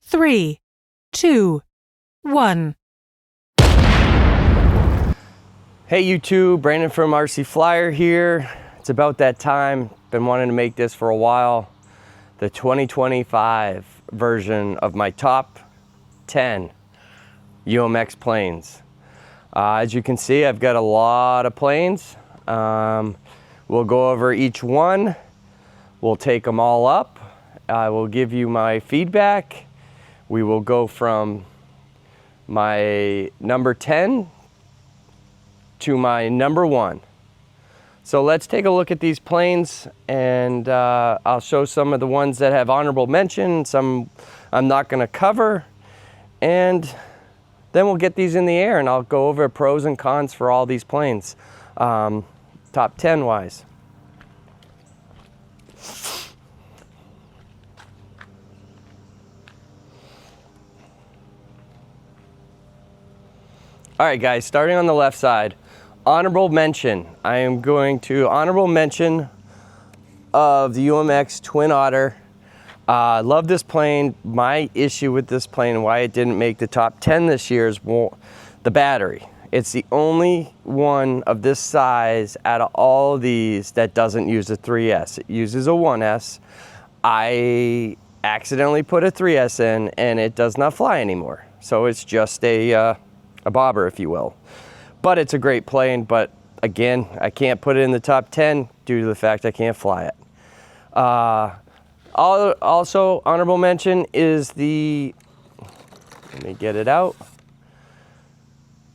3, 2, 1. Hey YouTube, Brandon from RC Flyer here. It's about that time. Been wanting to make this for a while. The 2025 version of my top 10 UMX planes. As you can see, I've got a lot of planes. We'll go over each one. We'll take them all up. I will give you my feedback. We will go from my number 10 to my number 1. So let's take a look at these planes, and I'll show some of the ones that have honorable mention, some I'm not going to cover, and then we'll get these in the air and I'll go over pros and cons for all these planes, top 10 wise. All right guys, starting on the left side, honorable mention. I am going to honorable mention of the UMX Twin Otter. Love this plane. My issue with this plane and why it didn't make the top 10 this year is the battery. It's the only one of this size out of all of these that doesn't use a 3S. It uses a 1S. I accidentally put a 3S in and it does not fly anymore. So it's just a bobber, if you will. But it's a great plane, but again, I can't put it in the top 10 due to the fact I can't fly it. Also, honorable mention is the, let me get it out,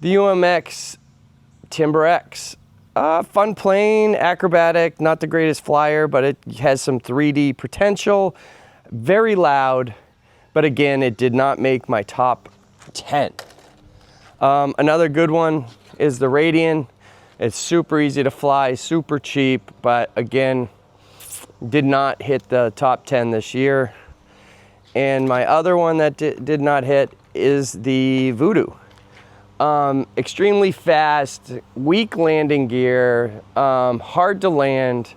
the UMX Timber X. Fun plane, acrobatic, not the greatest flyer, but it has some 3D potential, very loud, but again, it did not make my top 10. Another good one is the Radian. It's super easy to fly, super cheap, but again, did not hit the top 10 this year. And my other one that did not hit is the Voodoo. Extremely fast, weak landing gear, hard to land,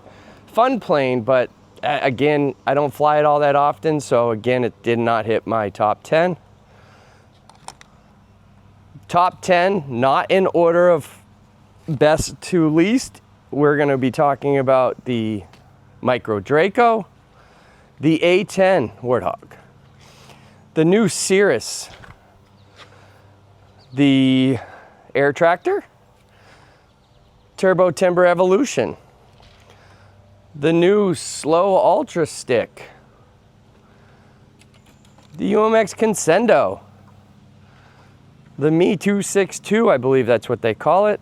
fun plane, but again, I don't fly it all that often, so again, it did not hit my top 10. Top 10, not in order of best to least. We're going to be talking about the Micro Draco, the A10 Warthog, the new Cirrus, the Air Tractor, Turbo Timber Evolution, the new Slow Ultra Stick, the UMX Consendo, the Me 262, I believe that's what they call it,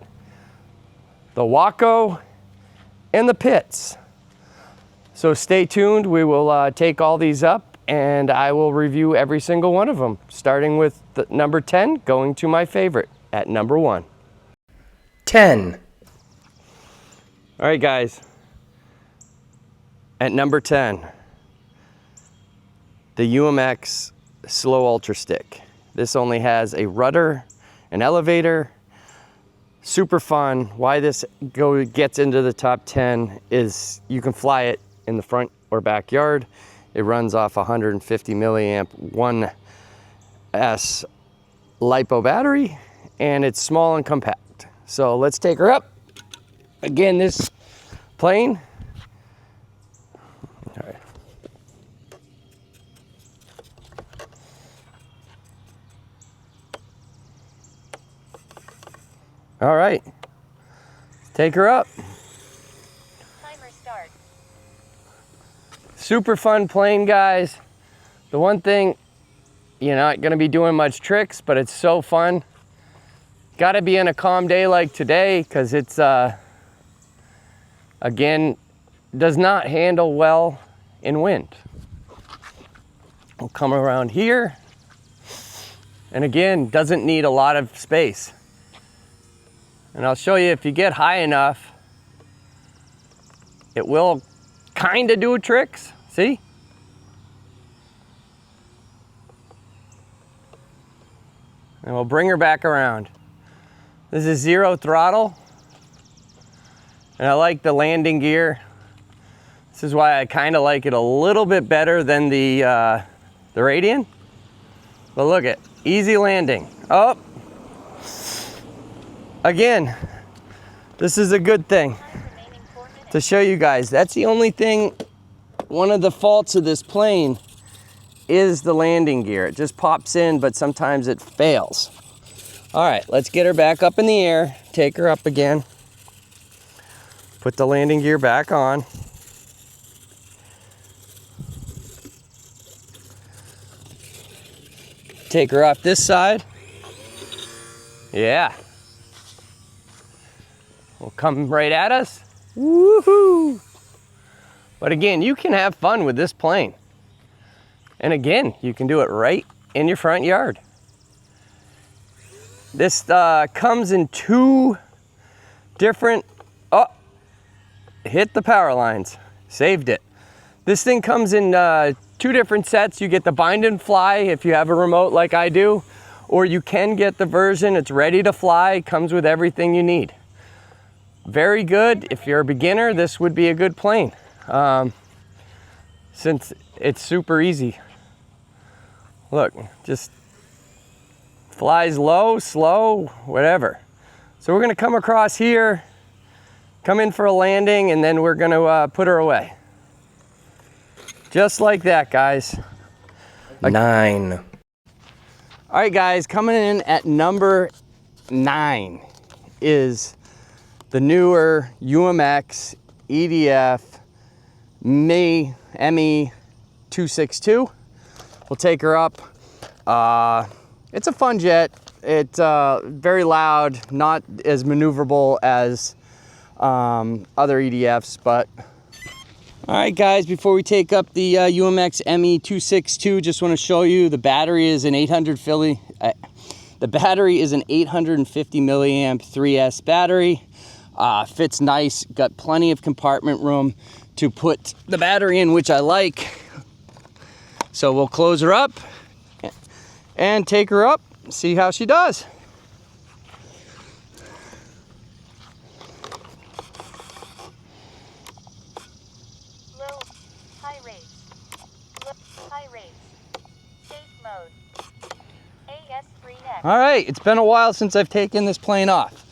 the Waco, and the Pitts. So stay tuned. We will take all these up and I will review every single one of them, starting with the number 10, going to my favorite at number 1. 10. All right, guys. At number 10, the UMX Slow Ultra Stick. This only has a rudder, an elevator, super fun. Why this gets into the top 10 is you can fly it in the front or backyard. It runs off 150 milliamp 1S LiPo battery, and it's small and compact. So let's take her up. Again, this plane. All right. All right, take her up. Timer start. Super fun plane, guys. The one thing, you're not gonna be doing much tricks, but it's so fun. Gotta be in a calm day like today, because it's, again, does not handle well in wind. We'll come around here, and again, doesn't need a lot of space. And I'll show you, if you get high enough, it will kind of do tricks. See? And we'll bring her back around. This is 0 throttle. And I like the landing gear. This is why I kind of like it a little bit better than the Radian. But look at, easy landing. Oh, again, this is a good thing Remaining 4 minutes. to show you guys. That's the only thing, one of the faults of this plane is the landing gear. It just pops in, but sometimes it fails. All right, let's get her back up in the air, take her up again. Put the landing gear back on. Take her off this side. Yeah. Will come right at us. Woohoo! But again, you can have fun with this plane. And again, you can do it right in your front yard. This comes in 2 different, oh, hit the power lines, saved it. This thing comes in 2 different sets. You get the bind and fly if you have a remote like I do, or you can get the version, it's ready to fly, comes with everything you need. Very good. If you're a beginner, this would be a good plane. Since it's super easy. Look, just flies low, slow, whatever. So we're gonna come across here, come in for a landing, and then we're gonna put her away. Just like that, guys. 9. All right, guys, coming in at number 9 is the newer UMX EDF ME 262. We'll take her up. It's a fun jet. It's very loud, not as maneuverable as other EDFs, but all right, guys, before we take up the UMX ME 262, just want to show you the battery is an 850 milliamp 3S battery. Fits nice, got plenty of compartment room to put the battery in, which I like. So we'll close her up and take her up, see how she does. Low, high rates. Low, high rates. Safe mode. AS3 next. All right, it's been a while since I've taken this plane off.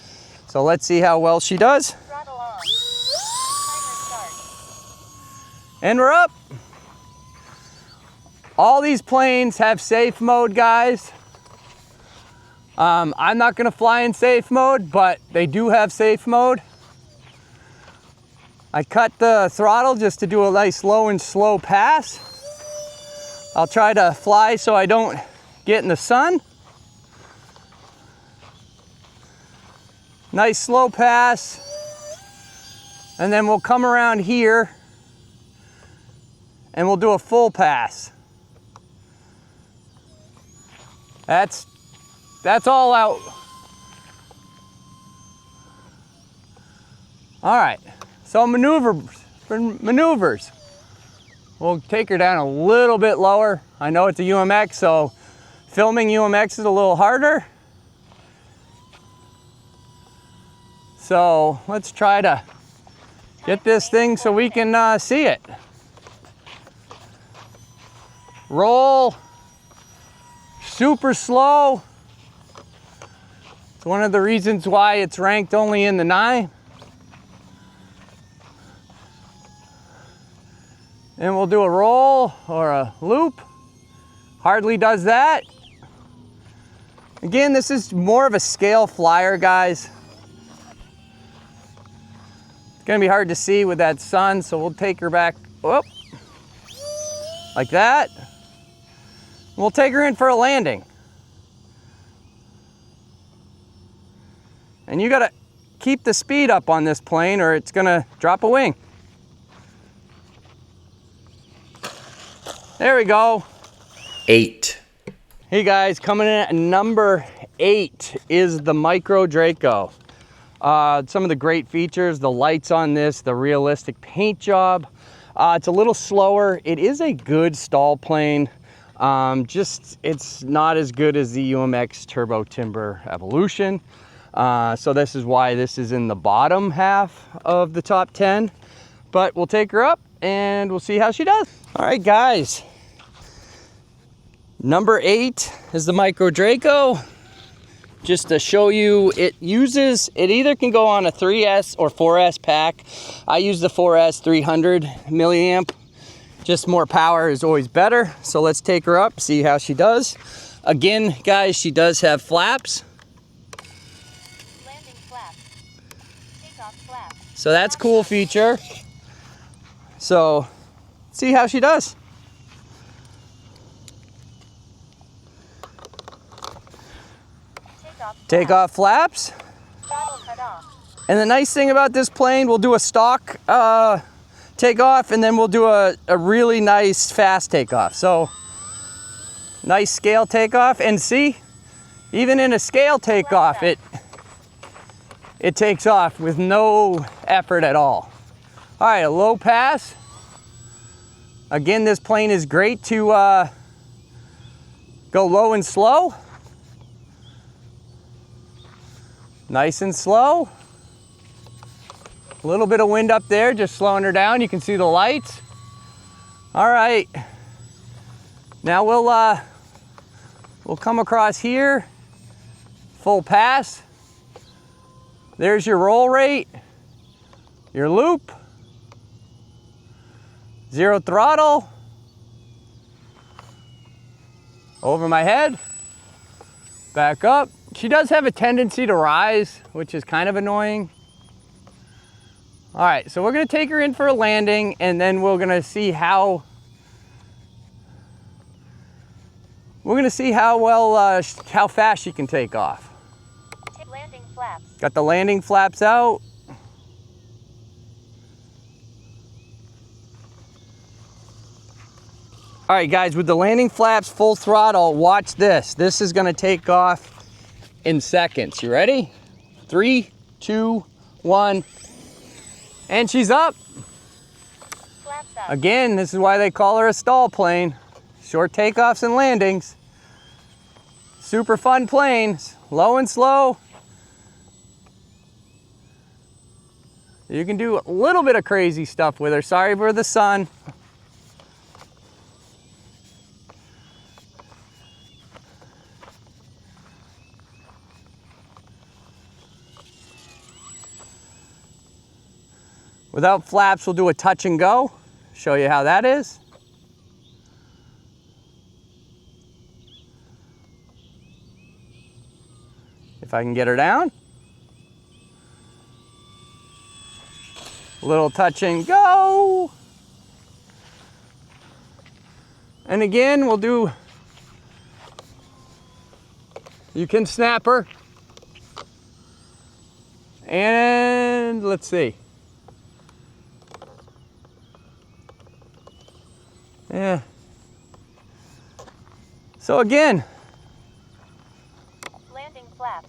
So let's see how well she does. Throttle on. Timer start. And we're up. All these planes have safe mode, guys. I'm not gonna fly in safe mode, but they do have safe mode. I cut the throttle just to do a nice low and slow pass. I'll try to fly so I don't get in the sun. Nice slow pass. And then we'll come around here and we'll do a full pass. That's all out. All right, so maneuvers. We'll take her down a little bit lower. I know it's a UMX, so filming UMX is a little harder. So let's try to get this thing so we can see it. Roll. Super slow. It's one of the reasons why it's ranked only in the 9. And we'll do a roll or a loop. Hardly does that. Again, this is more of a scale flyer, guys. It's gonna be hard to see with that sun, so we'll take her back, whoop, like that. We'll take her in for a landing. And you gotta keep the speed up on this plane or it's gonna drop a wing. There we go. 8. Hey guys, coming in at number 8 is the Micro Draco. Some of the great features, the lights on this, the realistic paint job. It's a little slower. It is a good stall plane. It's not as good as the UMX Turbo Timber Evolution. So this is why this is in the bottom half of the top 10. But we'll take her up and we'll see how she does. All right, guys. Number 8 is the Micro Draco. Just to show you, it either can go on a 3S or 4S pack. I use the 4S 300 milliamp. Just more power is always better. So let's take her up, see how she does. Again, guys, she does have flaps. Landing flaps. Takeoff flaps. So that's a cool feature. So see how she does. Take off flaps. Throttle cut off. And the nice thing about this plane, we'll do a stock takeoff, and then we'll do a really nice fast takeoff. So nice scale takeoff, and see, even in a scale takeoff, it takes off with no effort at all. All right, a low pass. Again, this plane is great to go low and slow. Nice and slow. A little bit of wind up there, just slowing her down. You can see the lights. All right. Now we'll come across here. Full pass. There's your roll rate, your loop, 0 throttle, over my head, back up. She does have a tendency to rise, which is kind of annoying. All right, so we're gonna take her in for a landing, and then we're gonna see how well, how fast she can take off. Landing flaps. Got the landing flaps out. All right, guys, with the landing flaps full throttle, watch this. This is gonna take off in seconds. You ready? 3, 2, 1, and she's up. Flaps up. Again, this is why they call her a stall plane. Short takeoffs and landings. Super fun planes, low and slow. You can do a little bit of crazy stuff with her. Sorry for the sun. Without flaps, we'll do a touch and go. Show you how that is. If I can get her down. A little touch and go. And again, we'll do, you can snap her. And let's see. Yeah. So again, Landing flaps.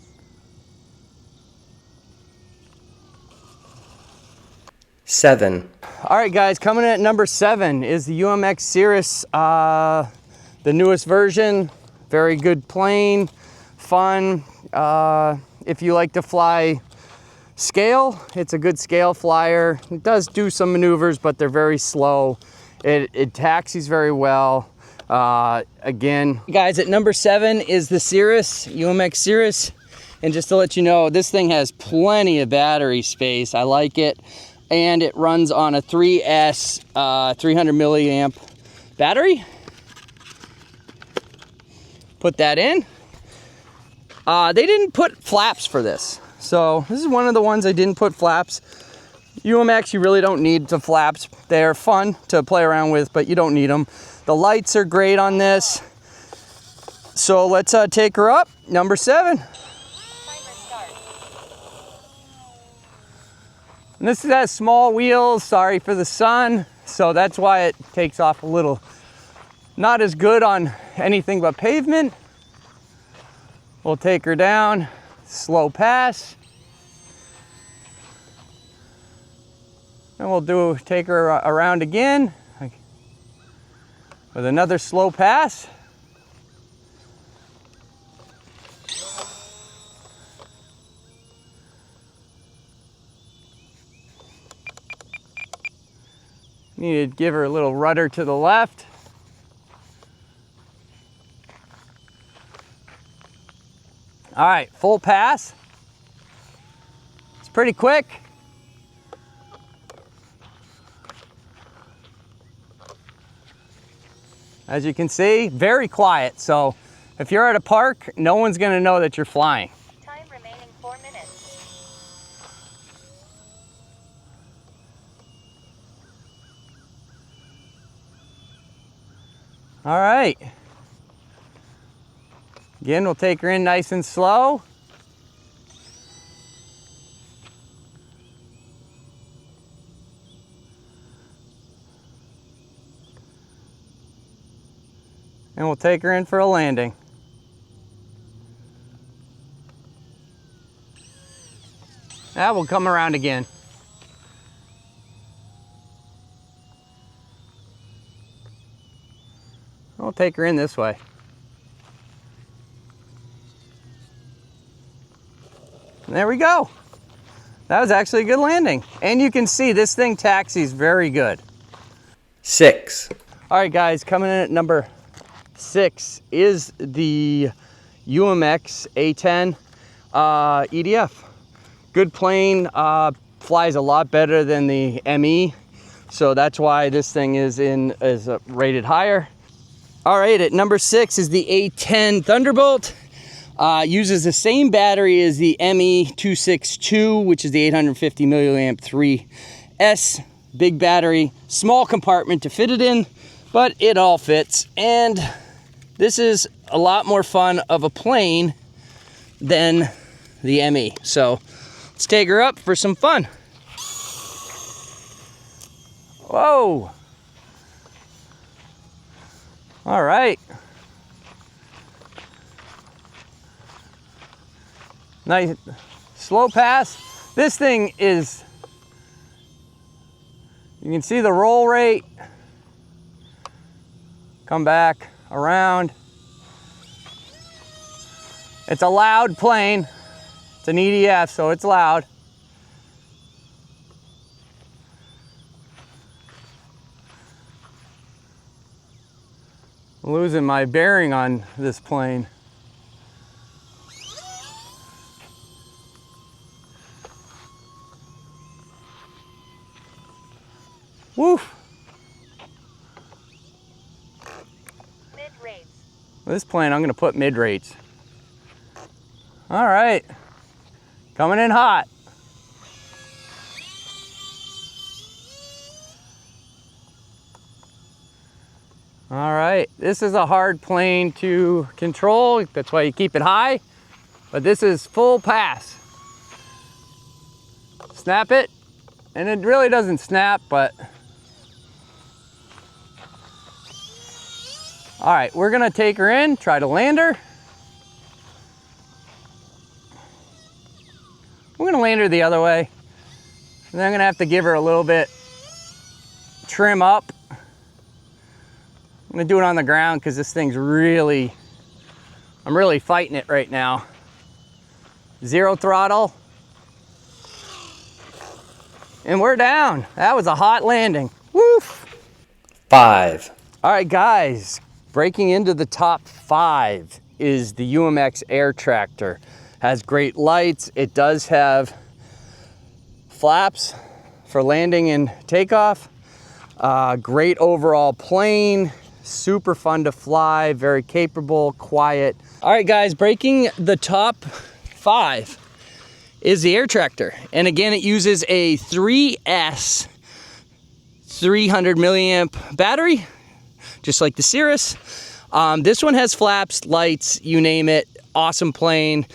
7. All right, guys, coming in at number 7 is the UMX Cirrus, the newest version. Very good plane, fun. If you like to fly scale, it's a good scale flyer. It does do some maneuvers, but they're very slow. It taxis very well. Again, guys, at number 7 is the Cirrus, UMX Cirrus. And just to let you know, this thing has plenty of battery space. I like it. And it runs on a 3S 300 milliamp battery. Put that in. They didn't put flaps for this. So this is one of the ones I didn't put flaps. UMX, you really don't need the flaps. They're fun to play around with, but you don't need them. The lights are great on this. So let's take her up, number 7. Timer start. And this has small wheels, sorry for the sun. So that's why it takes off a little, not as good on anything but pavement. We'll take her down, slow pass. And we'll take her around again with another slow pass. Need to give her a little rudder to the left. All right, full pass. It's pretty quick. As you can see, very quiet. So if you're at a park, no one's gonna know that you're flying. Time remaining 4 minutes. All right. Again, we'll take her in nice and slow. And we'll take her in for a landing. Now we'll come around again. We'll take her in this way. And there we go. That was actually a good landing. And you can see this thing taxis very good. 6. All right, guys, coming in at number 6 is the UMX A10 EDF. Good plane, flies a lot better than the ME, so that's why this thing is rated higher. All right, at number 6 is the A10 Thunderbolt. Uses the same battery as the ME262, which is the 850 milliamp 3S. Big battery, small compartment to fit it in, but it all fits. And this is a lot more fun of a plane than the ME. So let's take her up for some fun. Whoa. All right. Nice slow pass. This thing is, you can see the roll rate. Come back around. It's a loud plane. It's an EDF, so it's loud. I'm losing my bearing on this plane. Woof. Mid rates. This plane, I'm gonna put mid rates. All right, coming in hot. All right, this is a hard plane to control. That's why you keep it high, but this is full pass. Snap it, and it really doesn't snap, but. All right, we're gonna take her in, try to land her. We're gonna land her the other way. And then I'm gonna have to give her a little bit trim up. I'm gonna do it on the ground because this thing's really, I'm really fighting it right now. 0 throttle. And we're down. That was a hot landing. Woof. 5. All right, guys. Breaking into the top 5 is the UMX Air Tractor. Has great lights. It does have flaps for landing and takeoff. Great overall plane. Super fun to fly. Very capable, quiet. All right, guys, breaking the top 5 is the Air Tractor. And again, it uses a 3S 300 milliamp battery, just like the Cirrus. This one has flaps, lights, you name it. Awesome plane.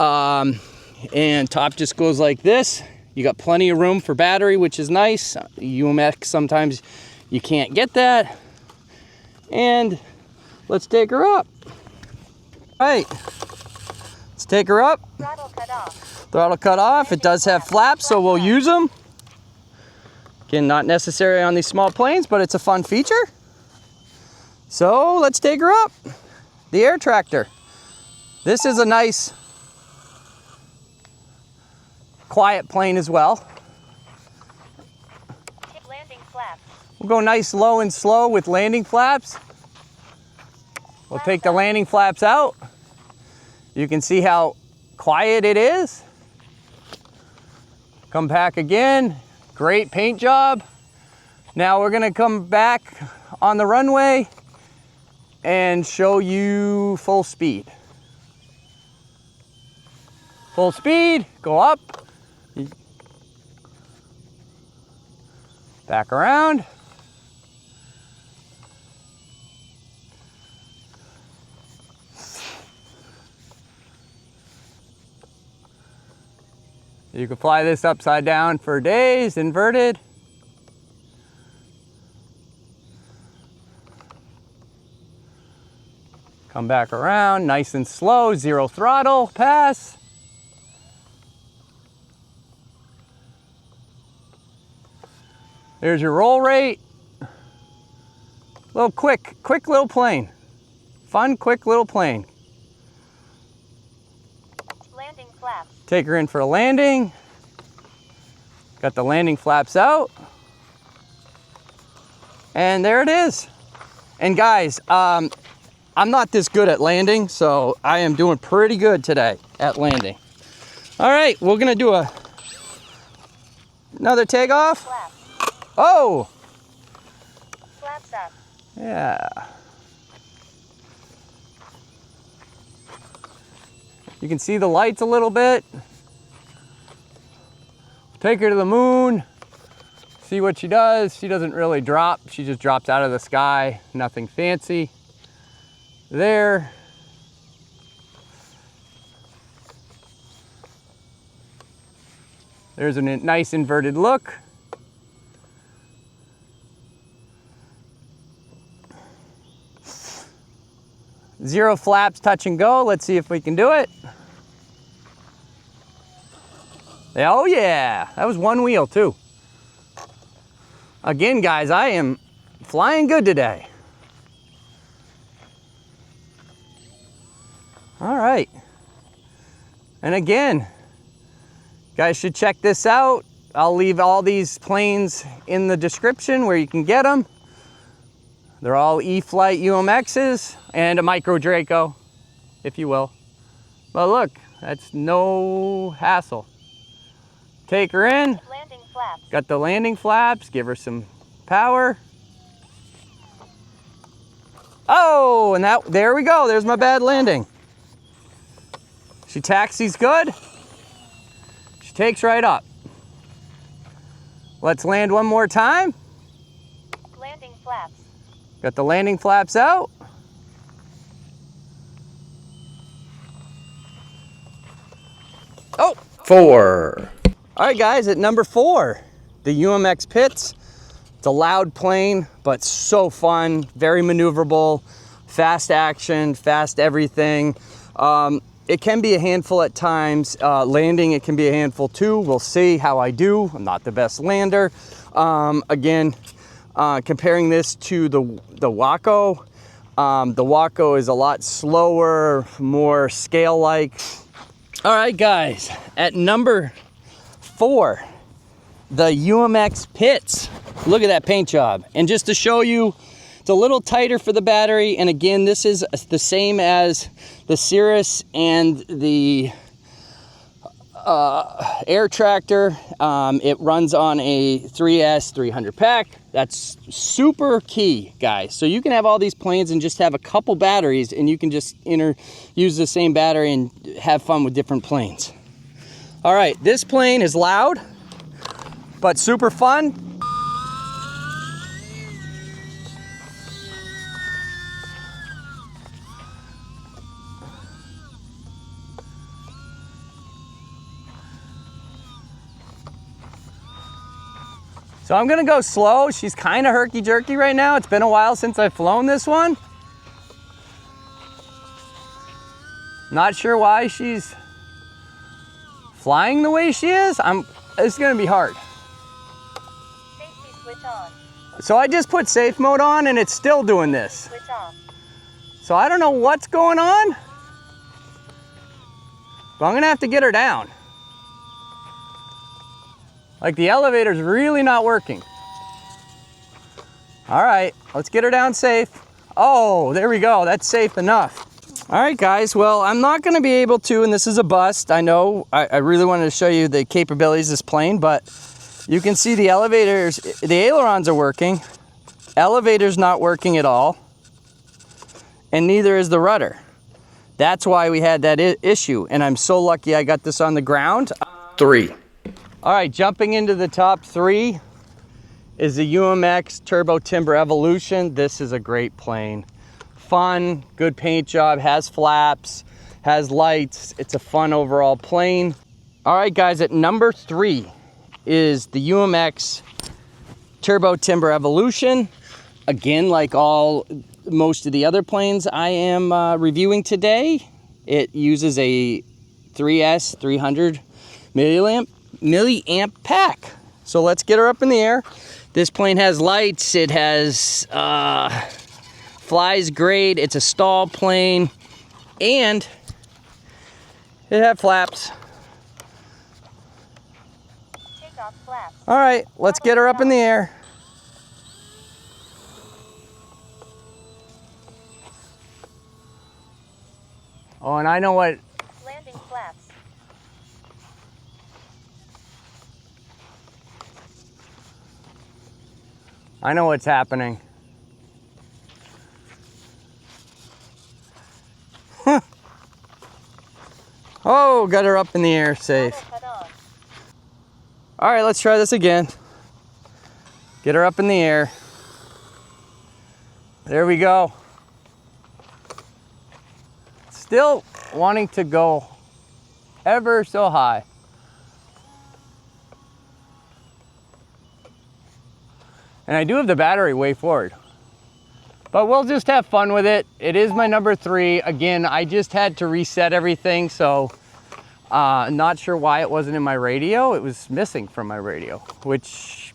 And top just goes like this. You got plenty of room for battery, which is nice. UMX, sometimes you can't get that. And let's take her up. All right, let's take her up. Throttle cut off. Throttle cut off. It does have flaps, so we'll use them. Again, not necessary on these small planes, but it's a fun feature. So let's take her up. The Air Tractor. This is a nice, quiet plane as well. Landing flaps. We'll go nice low and slow with landing flaps. We'll take the landing flaps out. You can see how quiet it is. Come back again. Great paint job. Now we're gonna come back on the runway and show you full speed. Full speed, go up. Back around. You can fly this upside down for days, inverted. Come back around, nice and slow, 0 throttle, pass. There's your roll rate. Little quick little plane. Fun, quick little plane. Landing flaps. Take her in for a landing. Got the landing flaps out. And there it is. And guys, I'm not this good at landing, so I am doing pretty good today at landing. All right, we're gonna do another takeoff. Flaps. Oh! Flaps up. Yeah. You can see the lights a little bit. Take her to the moon. See what she does. She doesn't really drop. She just drops out of the sky. Nothing fancy. There. There's a nice inverted look. Zero flaps, touch and go. Let's see if we can do it. Oh yeah, that was one wheel too. Again, guys, I am flying good today. All right. And again, guys should check this out. I'll leave all these planes in the description where you can get them. They're all e-flite UMXs and a micro Draco, if you will. But look, that's no hassle. Take her in. Landing flaps. Got the landing flaps, give her some power. Oh, and there we go. There's my bad landing. She taxis good. She takes right up. Let's land one more time. Landing flaps. Got the landing flaps out. Oh, 4. All right, guys, at number 4, the UMX Pits. It's a loud plane, but so fun, very maneuverable, fast action, fast everything. It can be a handful at times. Landing, it can be a handful too. We'll see how I do. I'm not the best lander. Again, comparing this to the Waco, the Waco is a lot slower, more scale-like. All right, guys, at number 4, the UMX Pits. Look at that paint job. And just to show you, it's a little tighter for the battery. And again, this is the same as the Cirrus and the Air Tractor. It runs on a 3S 300 pack. That's super key, guys. So you can have all these planes and just have a couple batteries, and you can just use the same battery and have fun with different planes. All right, this plane is loud, but super fun. So I'm gonna go slow. She's kind of herky-jerky right now. It's been a while since I've flown this one. Not sure why she's flying the way she is. It's gonna be hard. Safety switch on. So I just put safe mode on and it's still doing this. Switch off. So I don't know what's going on, but I'm gonna have to get her down. Like the elevator's really not working. All right, let's get her down safe. Oh, there we go, that's safe enough. All right, guys, well, I'm not gonna be able to, and this is a bust. I know, I really wanted to show you the capabilities of this plane, but you can see the elevators, the ailerons are working. Elevator's not working at all, and neither is the rudder. That's why we had that issue, and I'm so lucky I got this on the ground. 3. All right, jumping into the top 3 is the UMX Turbo Timber Evolution. This is a great plane. Fun, good paint job, has flaps, has lights. It's a fun overall plane. All right, guys, at number 3 is the UMX Turbo Timber Evolution. Again, like most of the other planes I am reviewing today, it uses a 3S 300 milliamp pack. So let's get her up in the air. This plane has lights, it has flies great, it's a stall plane, and it has flaps. Take off flaps. All right, let's get her up in the air. Oh, and I know what... Landing flaps. I know what's happening. Oh, got her up in the air, safe. Cut on. All right, let's try this again. Get her up in the air. There we go. Still wanting to go ever so high. And I do have the battery way forward. But we'll just have fun with it. It is my number 3. Again, I just had to reset everything, so not sure why it wasn't in my radio. It was missing from my radio, which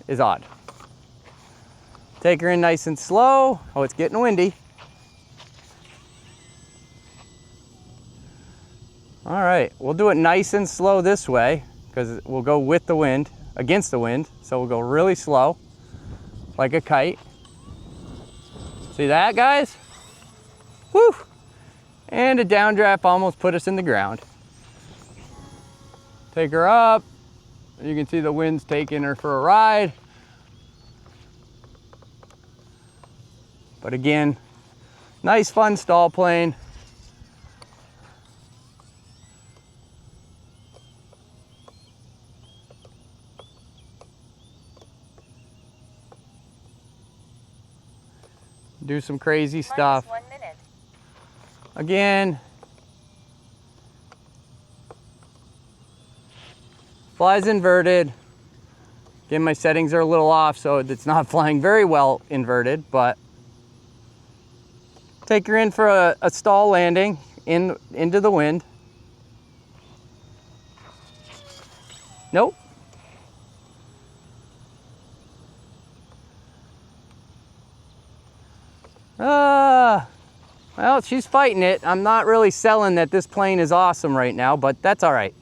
is odd. Take her in nice and slow. Oh, it's getting windy. All right, we'll do it nice and slow this way because we'll go with the wind, against the wind. So we'll go really slow, like a kite. See that, guys? Woo! And a downdraft almost put us in the ground. Take her up. You can see the wind's taking her for a ride. But again, nice fun stall plane. Do some crazy stuff. -1 minute. Again, flies inverted. Again, my settings are a little off, so it's not flying very well inverted, but take her in for a stall landing into the wind. Nope. Well, she's fighting it. I'm not really selling that this plane is awesome right now, but that's all right.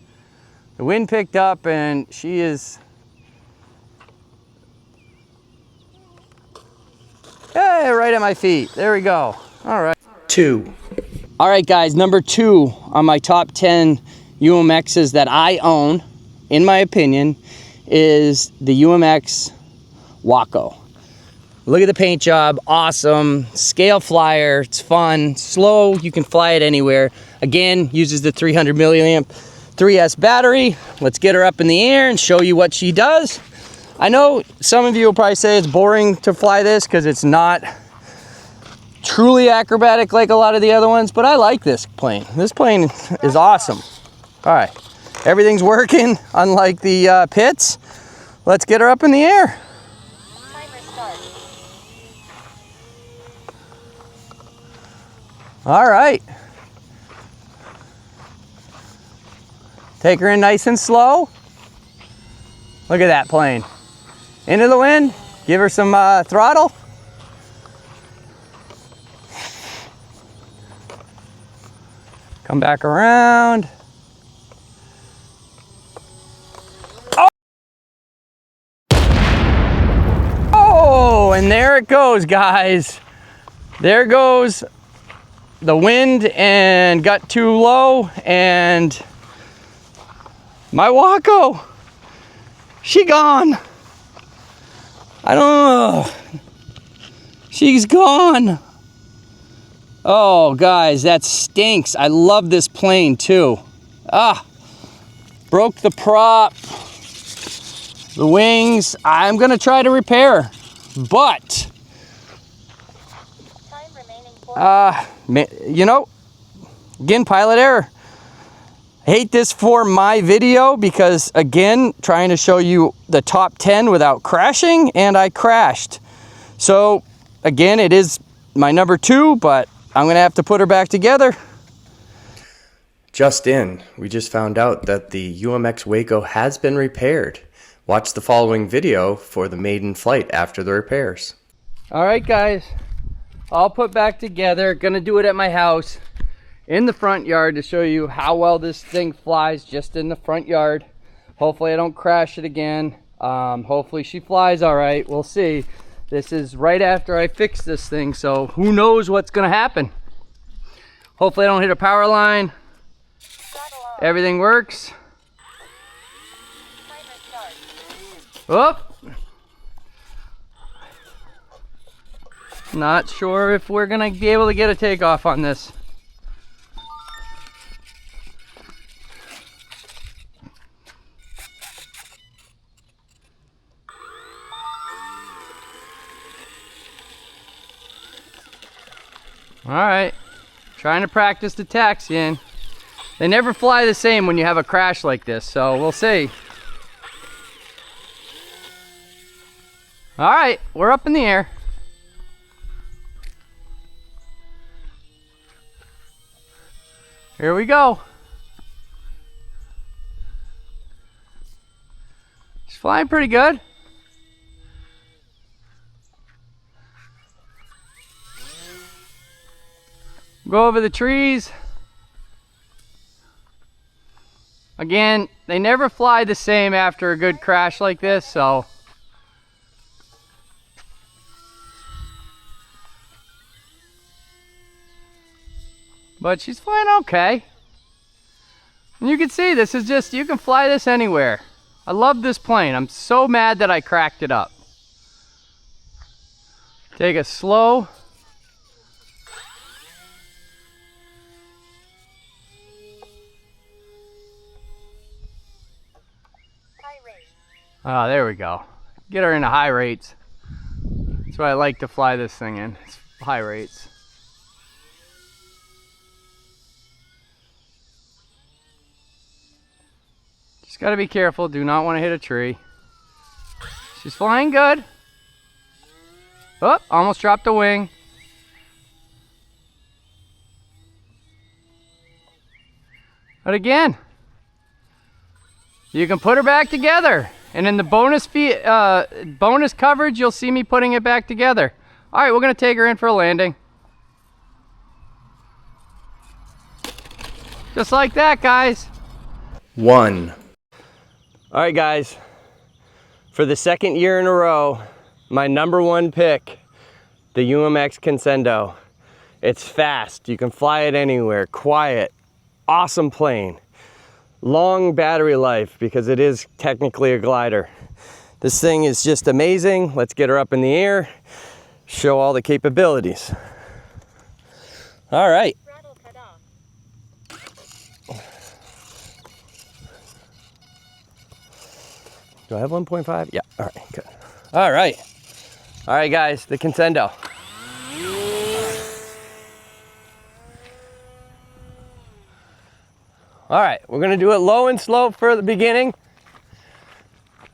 The wind picked up and she is... Hey, right at my feet. There we go. All right. 2. All right, guys, number 2 on my top 10 UMXs that I own, in my opinion, is the UMX Waco. Look at the paint job, awesome. Scale flyer, it's fun, slow, you can fly it anywhere. Again, uses the 300 milliamp 3S battery. Let's get her up in the air and show you what she does. I know some of you will probably say it's boring to fly this because it's not truly acrobatic like a lot of the other ones, but I like this plane. This plane is awesome. All right, everything's working, unlike the pits. Let's get her up in the air. Timer start. All right. Take her in nice and slow. Look at that plane. Into the wind, give her some throttle. Come back around. Oh, and there it goes, guys. There goes the wind and got too low, and my Waco, she gone. I don't know. She's gone. Oh, guys, that stinks. I love this plane too. Ah, broke the prop, the wings. I'm gonna try to repair, but Time remaining 4. you know, again, pilot error. I hate this for my video because, again, trying to show you the top 10 without crashing, and I crashed. So, again, it is my number 2, but I'm gonna have to put her back together. Just in, we just found out that the UMX Waco has been repaired. Watch the following video for the maiden flight after the repairs. All right, guys, all put back together. Gonna do it at my house in the front yard to show you how well this thing flies just in the front yard. Hopefully I don't crash it again. Hopefully she flies all right. We'll see. This is right after I fix this thing, so who knows what's gonna happen. Hopefully I don't hit a power line. Everything works. Timer start. Oh! Not sure if we're gonna be able to get a takeoff on this. All right, trying to practice the taxiing. They never fly the same when you have a crash like this, so we'll see. All right, we're up in the air. Here we go. She's flying pretty good. Go over the trees. Again, they never fly the same after a good crash like this, so. But she's flying okay. And you can see this is just, you can fly this anywhere. I love this plane. I'm so mad that I cracked it up. Take a slow. Ah, there we go. Get her into high rates. That's what I like to fly this thing in. It's high rates. Just gotta be careful. Do not want to hit a tree. She's flying good. Oh, almost dropped a wing. But again, you can put her back together. And in the bonus coverage, you'll see me putting it back together. All right, we're gonna take her in for a landing. Just like that, guys. 1. All right, guys. For the second year in a row, my number 1 pick, the UMX Consendo. It's fast, you can fly it anywhere, quiet, awesome plane. Long battery life because it is technically a glider. This thing is just amazing. Let's get her up in the air, show all the capabilities. All right. Throttle cut off. Do I have 1.5? Yeah, all right, good. All right. All right, guys, the Consendo. All right, we're gonna do it low and slow for the beginning.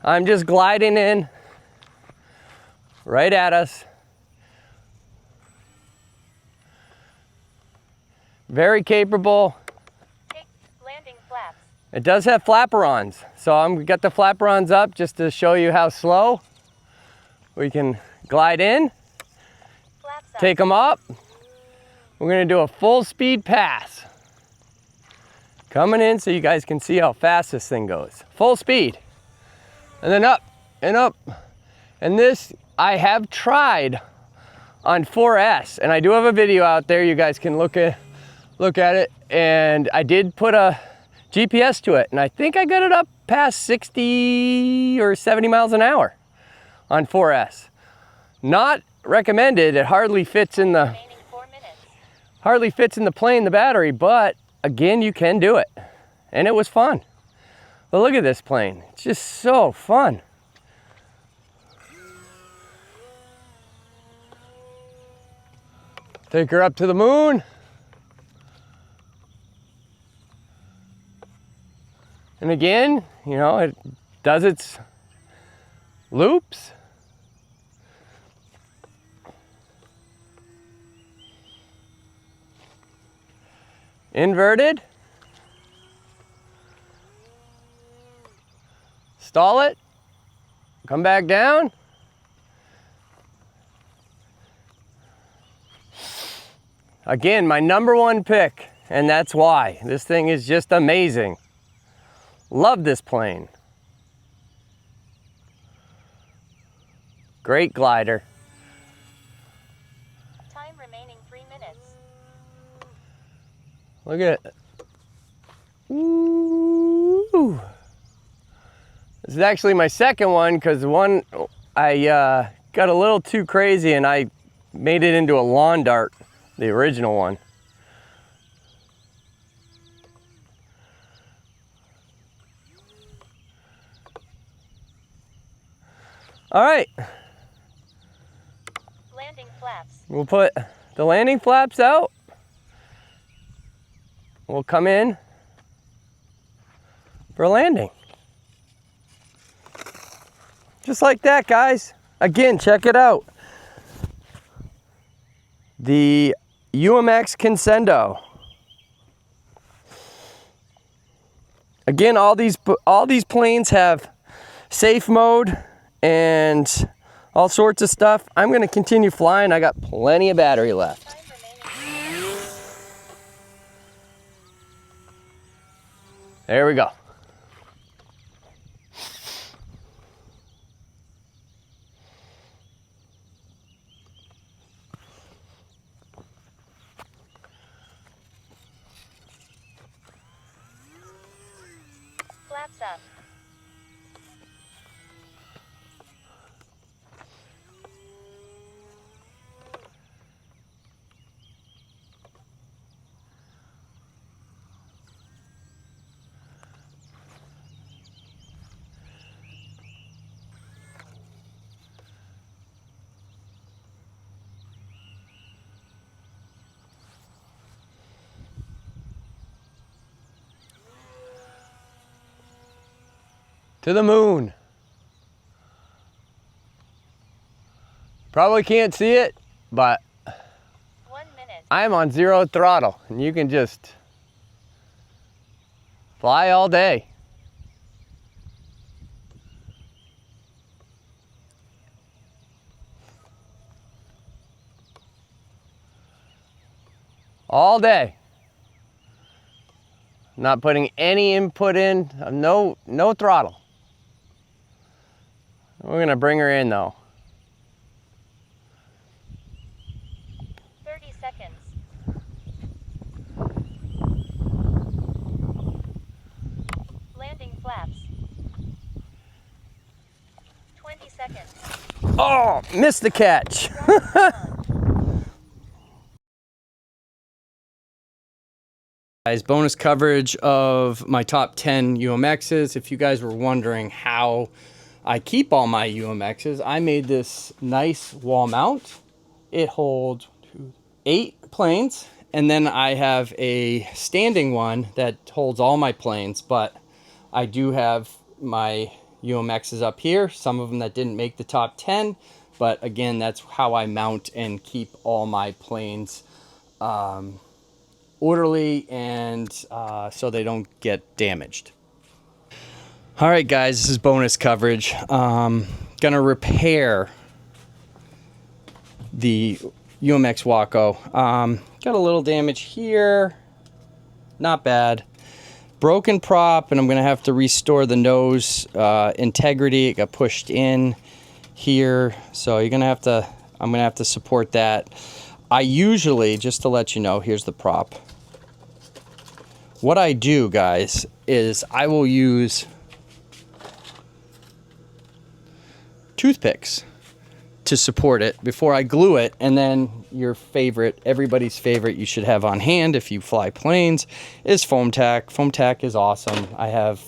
I'm just gliding in right at us. Very capable. Take landing flaps. It does have flapperons, so I'm got the flapperons up just to show you how slow we can glide in. Flaps up. Take them up. We're gonna do a full speed pass. Coming in so you guys can see how fast this thing goes. Full speed. And then up and up. And this I have tried on 4S, and I do have a video out there. You guys can look at it, and I did put a GPS to it, and I think I got it up past 60 or 70 miles an hour on 4S. Not recommended. It hardly fits in the Remaining 4 minutes. plane, the battery, but again, you can do it, and it was fun. But look at this plane. It's just so fun. Take her up to the moon. And again, you know, it does its loops. Inverted. Stall it. Come back down. Again, my #1 pick, and that's why. This thing is just amazing. Love this plane. Great glider. Time remaining 3 minutes. Look at it. Ooh. This is actually my second one because one I got a little too crazy and I made it into a lawn dart, the original one. All right, Landing flaps. we'll put the landing flaps out. We'll come in for landing. Just like that, guys. Again, check it out. The UMX Consendo. Again, all these planes have safe mode and all sorts of stuff. I'm going to continue flying. I got plenty of battery left. Time remaining. There we go. Flaps up. To the moon. Probably can't see it, but 1 minute. I'm on 0 throttle and you can just fly all day. All day. Not putting any input in, no throttle. We're gonna bring her in though. 30 seconds. Landing flaps. 20 seconds. Oh, missed the catch. Guys, bonus coverage of my top 10 UMXs. If you guys were wondering how I keep all my UMXs, I made this nice wall mount. It holds 8 planes, and then I have a standing one that holds all my planes, but I do have my UMXs up here, some of them that didn't make the top 10, but again, that's how I mount and keep all my planes orderly and so they don't get damaged. All right, guys, this is bonus coverage. Gonna repair the UMX Waco. Got a little damage here, not bad. Broken prop, and I'm gonna have to restore the nose integrity. It got pushed in here, so you're gonna have to I'm gonna have to support that. I usually, just to let you know, here's the prop. What I do, guys, is I will use toothpicks to support it before I glue it, and then your favorite, everybody's favorite you should have on hand if you fly planes is foam tack. Foam tack is awesome. I have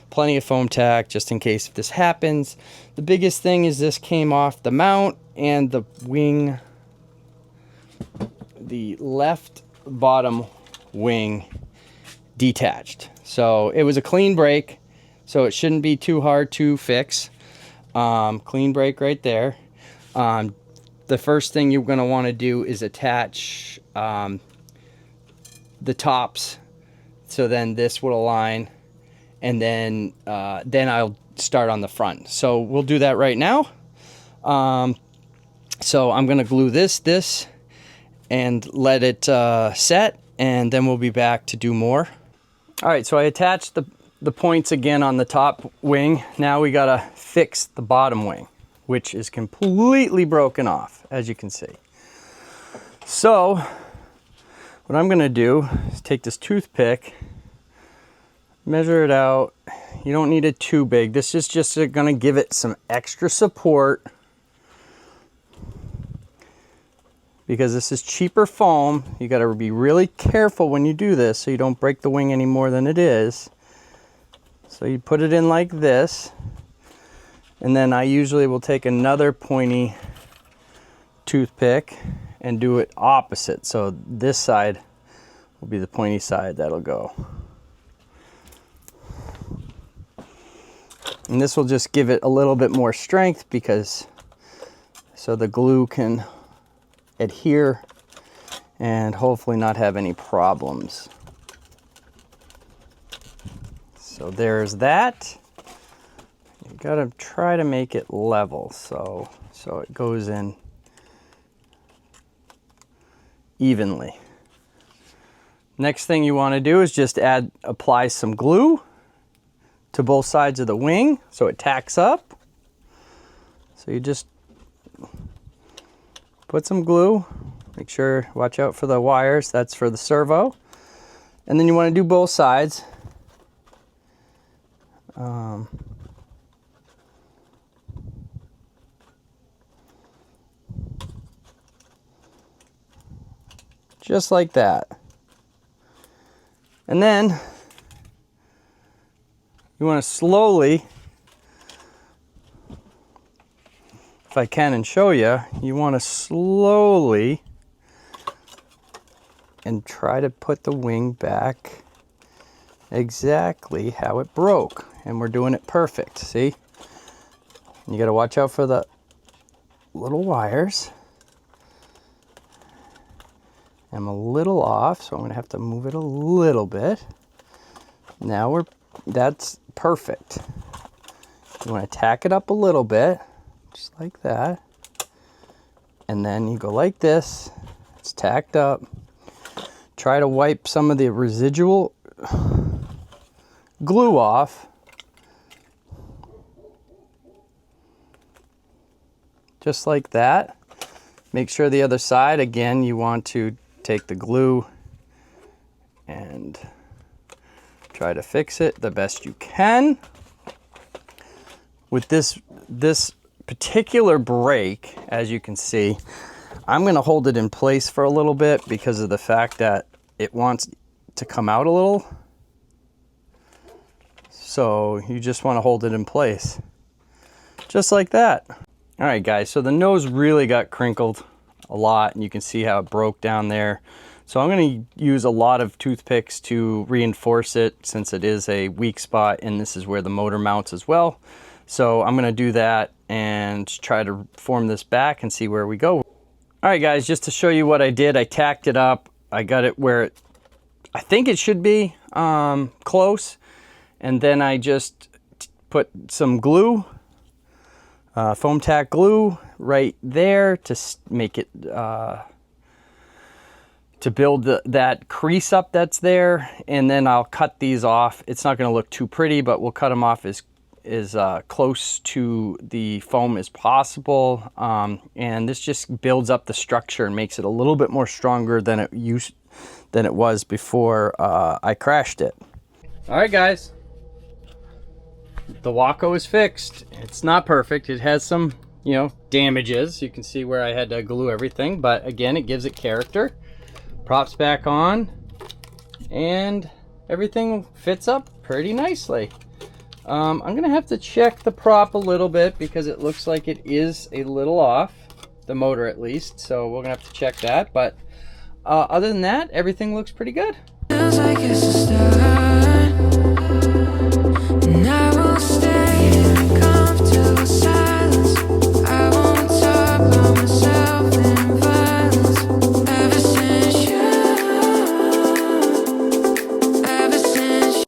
plenty of foam tack just in case if this happens. The biggest thing is this came off the mount and the wing, the left bottom wing detached. So it was a clean break, so it shouldn't be too hard to fix. Clean break right there. The first thing you're going to want to do is attach the tops, so then this will align, and then I'll start on the front. So we'll do that right now. So I'm going to glue this, and let it set, and then we'll be back to do more. All right, so I attached the points again on the top wing. Now we got to fix the bottom wing, which is completely broken off, as you can see. So what I'm going to do is take this toothpick, measure it out. You don't need it too big. This is just going to give it some extra support, because this is cheaper foam. You got to be really careful when you do this so you don't break the wing any more than it is. So you put it in like this, and then I usually will take another pointy toothpick and do it opposite. So this side will be the pointy side that'll go. And this will just give it a little bit more strength, because so the glue can adhere and hopefully not have any problems. So there's that. You gotta try to make it level so it goes in evenly. Next thing you want to do is just apply some glue to both sides of the wing so it tacks up. So you just put some glue, make sure, watch out for the wires, that's for the servo. And then you want to do both sides. Just like that. And then you want to slowly, if I can and show you, you want to slowly and try to put the wing back exactly how it broke. And we're doing it perfect, see? You got to watch out for the little wires. I'm a little off, so I'm going to have to move it a little bit. Now that's perfect. You want to tack it up a little bit, just like that. And then you go like this. It's tacked up. Try to wipe some of the residual glue off. Just like that. Make sure the other side, again, you want to take the glue and try to fix it the best you can. With this particular brake, as you can see, I'm going to hold it in place for a little bit because of the fact that it wants to come out a little. So you just want to hold it in place. Just like that. All right, guys, so the nose really got crinkled a lot, and you can see how it broke down there. So I'm going to use a lot of toothpicks to reinforce it, since it is a weak spot, and this is where the motor mounts as well. So I'm going to do that and try to form this back and see where we go. All right, guys, just to show you what I did, I tacked it up. I got it where I think it should be close, and then I just put some glue, foam tack glue right there to make it, to build that crease up that's there. And then I'll cut these off. It's not going to look too pretty, but we'll cut them off as as close to the foam as possible, and this just builds up the structure and makes it a little bit more stronger than it was before I crashed it. All right, guys, the Waco is fixed. It's not perfect. It has some, you know, damages. You can see where I had to glue everything, but again, it gives it character. Props back on, and everything fits up pretty nicely. I'm gonna have to check the prop a little bit because it looks like it is a little off, the motor at least, so we're gonna have to check that. But other than that, everything looks pretty good.